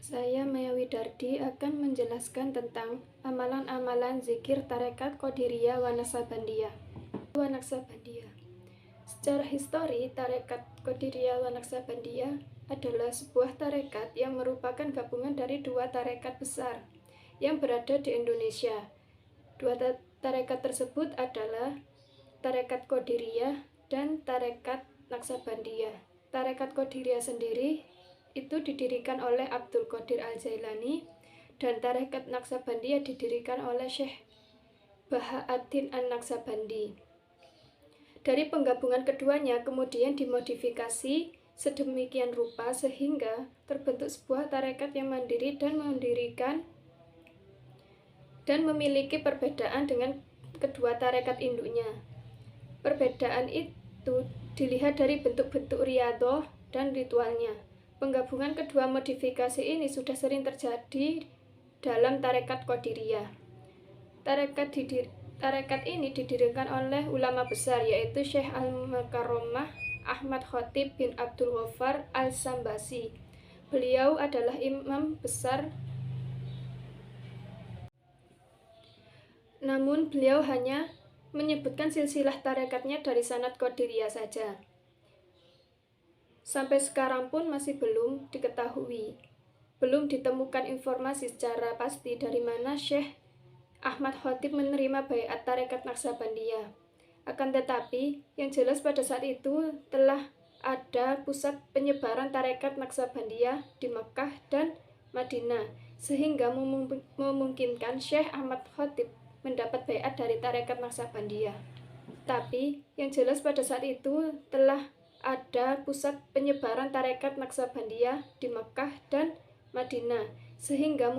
Saya Maya Widardi akan menjelaskan tentang amalan-amalan zikir tarekat Qadiriyah wa Naqsabandiyah. Secara histori, tarekat Qadiriyah wa Naqsabandiyah adalah sebuah tarekat yang merupakan gabungan dari dua tarekat besar yang berada di Indonesia. Dua tarekat tersebut adalah tarekat Qadiriyah dan tarekat Naqsabandiyah. Tarekat Qadiriyah sendiri itu didirikan oleh Abdul Qadir Al-Jailani dan tarekat Naqsabandiyah didirikan oleh Syekh Bahauddin An-Naqsabandi. Dari penggabungan keduanya kemudian dimodifikasi sedemikian rupa sehingga terbentuk sebuah tarekat yang mandiri dan memiliki perbedaan dengan kedua tarekat induknya. Perbedaan itu dilihat dari bentuk-bentuk riyadhah dan ritualnya. Penggabungan kedua modifikasi ini sudah sering terjadi dalam tarekat Qadiriyah. Tarekat ini didirikan oleh ulama besar yaitu Syekh Al-Mukarramah Ahmad Khatib bin Abdul Ghaffar Al-Sambasi. Beliau adalah imam besar, namun beliau hanya menyebutkan silsilah tarekatnya dari sanad Qadiriyah saja. Sampai sekarang pun masih belum diketahui, belum ditemukan informasi secara pasti dari mana Syekh Ahmad Khatib menerima baiat tarekat Naqsabandiyah. Akan tetapi, yang jelas pada saat itu telah ada pusat penyebaran tarekat Naqsabandiyah di Mekah dan Madinah, sehingga memungkinkan Syekh Ahmad Khatib mendapat baiat dari tarekat Naqsabandiyah. Tapi, yang jelas pada saat itu telah ada pusat penyebaran tarekat Naqsabandiyah di Mekah dan Madinah, sehingga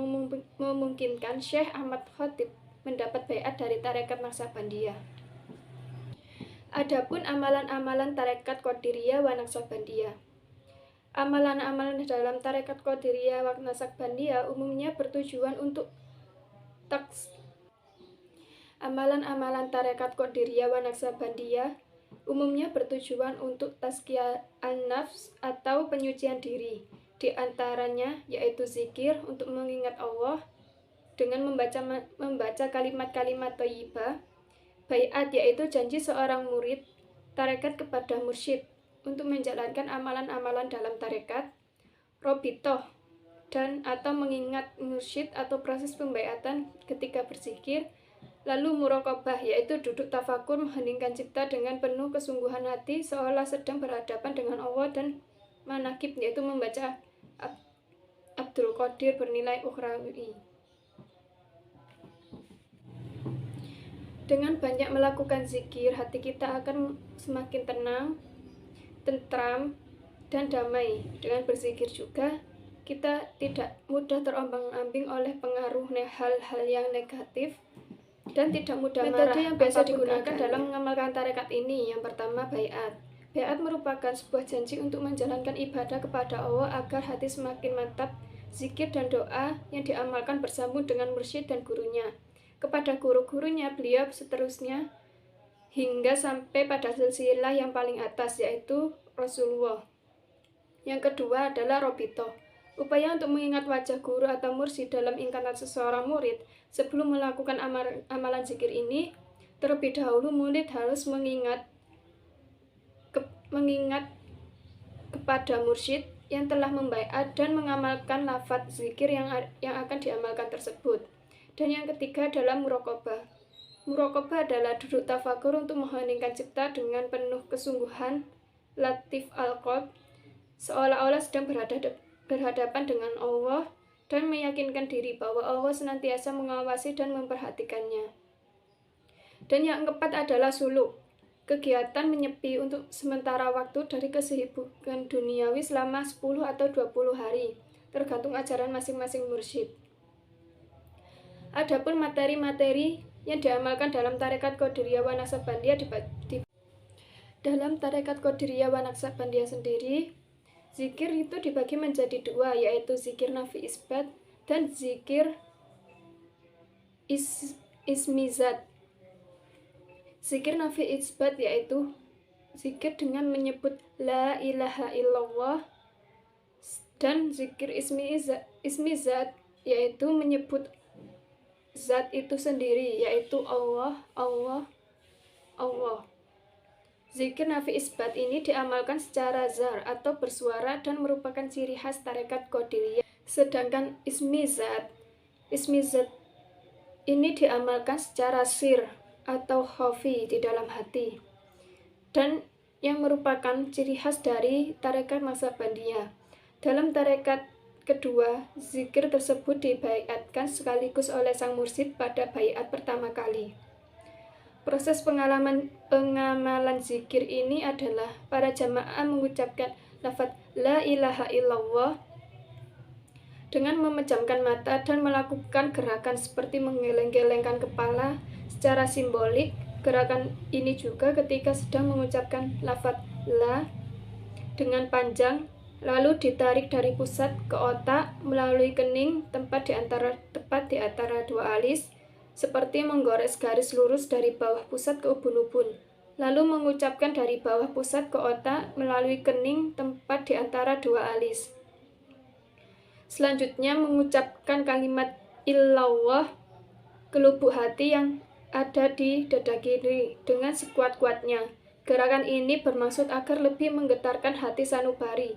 memungkinkan Syekh Ahmad Khatib mendapat baiat dari tarekat Naqsabandiyah. Adapun amalan-amalan tarekat Qadiriyah wa Naqsabandiyah. Amalan-amalan dalam tarekat Qadiriyah wa Naqsabandiyah umumnya bertujuan untuk Amalan-amalan tarekat Qadiriyah wa Naqsabandiyah umumnya bertujuan untuk tazkiyah an-nafs atau penyucian diri. Di antaranya yaitu zikir untuk mengingat Allah dengan membaca kalimat-kalimat thayyibah, baiat yaitu janji seorang murid tarekat kepada mursyid untuk menjalankan amalan-amalan dalam tarekat, robitoh dan atau mengingat mursyid atau proses pembaiatan ketika berzikir, lalu muraqabah yaitu duduk tafakur mengheningkan cipta dengan penuh kesungguhan hati seolah sedang berhadapan dengan Allah, dan manakib yaitu membaca Abdul Qadir bernilai ukhrawi. Dengan banyak melakukan zikir, hati kita akan semakin tenang, tentram, dan damai. Dengan berzikir juga kita tidak mudah terombang-ambing oleh pengaruh hal-hal yang negatif dan tidak mudah marah. Metode yang biasa digunakan dalam mengamalkan tarekat ini, yang pertama baiat. Baiat merupakan sebuah janji untuk menjalankan ibadah kepada Allah agar hati semakin mantap. Zikir dan doa yang diamalkan bersambung dengan mursyid dan gurunya, kepada guru-gurunya beliau seterusnya hingga sampai pada silsilah yang paling atas yaitu Rasulullah. Yang kedua adalah robitoh, upaya untuk mengingat wajah guru atau mursyid dalam ingatan seseorang murid. Sebelum melakukan amalan zikir ini, terlebih dahulu murid harus mengingat kepada mursyid yang telah membaiat dan mengamalkan lafaz zikir yang akan diamalkan tersebut. Dan yang ketiga adalah muraqabah. Muraqabah adalah duduk tafakur untuk mengheningkan cipta dengan penuh kesungguhan, latif al-qalb, seolah-olah sedang berhadapan dengan Allah, dan meyakinkan diri bahwa Allah senantiasa mengawasi dan memperhatikannya. Dan yang keempat adalah suluk, kegiatan menyepi untuk sementara waktu dari kesibukan duniawi selama 10 atau 20 hari, tergantung ajaran masing-masing mursyid. Adapun materi-materi yang diamalkan dalam tarekat Qadiriyah wa Naqsabandiyah dalam tarekat Qadiriyah wa Naqsabandiyah sendiri, zikir itu dibagi menjadi dua, yaitu zikir nafi isbat dan zikir ismizat. Zikir nafi isbat yaitu zikir dengan menyebut la ilaha illallah Dan zikir ismi zat, yaitu menyebut zat itu sendiri, yaitu Allah, Allah, Allah. Zikir nafi isbat ini diamalkan secara zar atau bersuara dan merupakan ciri khas tarekat Qadiriyah. Sedangkan ismi zat ini diamalkan secara sir atau khafi di dalam hati, dan yang merupakan ciri khas dari tarekat Naqsabandiyah. Dalam tarekat kedua, zikir tersebut dibaiatkan sekaligus oleh sang mursyid pada baiat pertama kali. Proses pengamalan zikir ini adalah para jamaah mengucapkan lafaz la ilaha illallah dengan memejamkan mata dan melakukan gerakan seperti menggeleng-gelengkan kepala secara simbolik. Gerakan ini juga ketika sedang mengucapkan lafaz la dengan panjang, lalu ditarik dari pusat ke otak melalui kening tepat di antara dua alis, seperti menggores garis lurus dari bawah pusat ke ubun-ubun, lalu mengucapkan dari bawah pusat ke otak melalui kening tepat di antara dua alis. Selanjutnya mengucapkan kalimat illallah ke lubuk hati yang ada di dada kiri dengan sekuat-kuatnya. Gerakan ini bermaksud agar lebih menggetarkan hati sanubari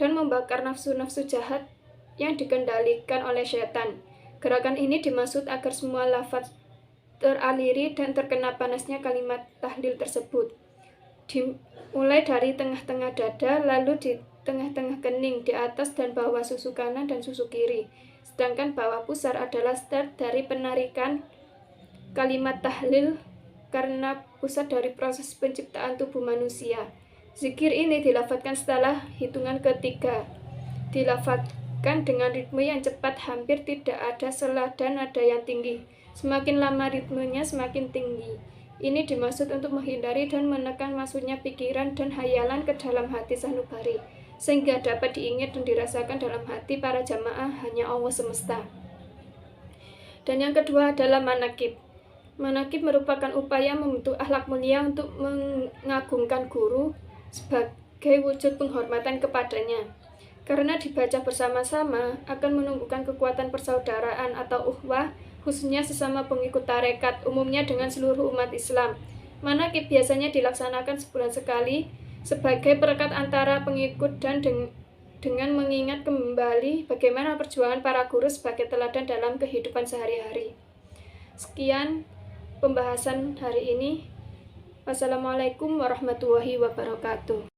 dan membakar nafsu-nafsu jahat yang dikendalikan oleh setan. Gerakan ini dimaksud agar semua lafaz teraliri dan terkena panasnya kalimat tahlil tersebut. Dimulai dari tengah-tengah dada, lalu di tengah-tengah kening, di atas dan bawah susu kanan dan susu kiri. Sedangkan bawah pusar adalah start dari penarikan kalimat tahlil karena pusat dari proses penciptaan tubuh manusia. Zikir ini dilafadzkan setelah hitungan ketiga. Dilafadzkan dengan ritme yang cepat, hampir tidak ada sela dan nada yang tinggi. Semakin lama ritmenya semakin tinggi. Ini dimaksud untuk menghindari dan menekan masuknya pikiran dan hayalan ke dalam hati sanubari, sehingga dapat diingat dan dirasakan dalam hati para jamaah hanya Allah semesta. Dan yang kedua adalah manakib. Manakib merupakan upaya membentuk akhlak mulia untuk mengagungkan guru sebagai wujud penghormatan kepadanya. Karena dibaca bersama-sama akan menumbuhkan kekuatan persaudaraan atau uhwah, khususnya sesama pengikut tarekat, umumnya dengan seluruh umat Islam. Manakib biasanya dilaksanakan sebulan sekali sebagai perekat antara pengikut dan dengan mengingat kembali bagaimana perjuangan para guru sebagai teladan dalam kehidupan sehari-hari. Sekian pembahasan hari ini. Wassalamualaikum warahmatullahi wabarakatuh.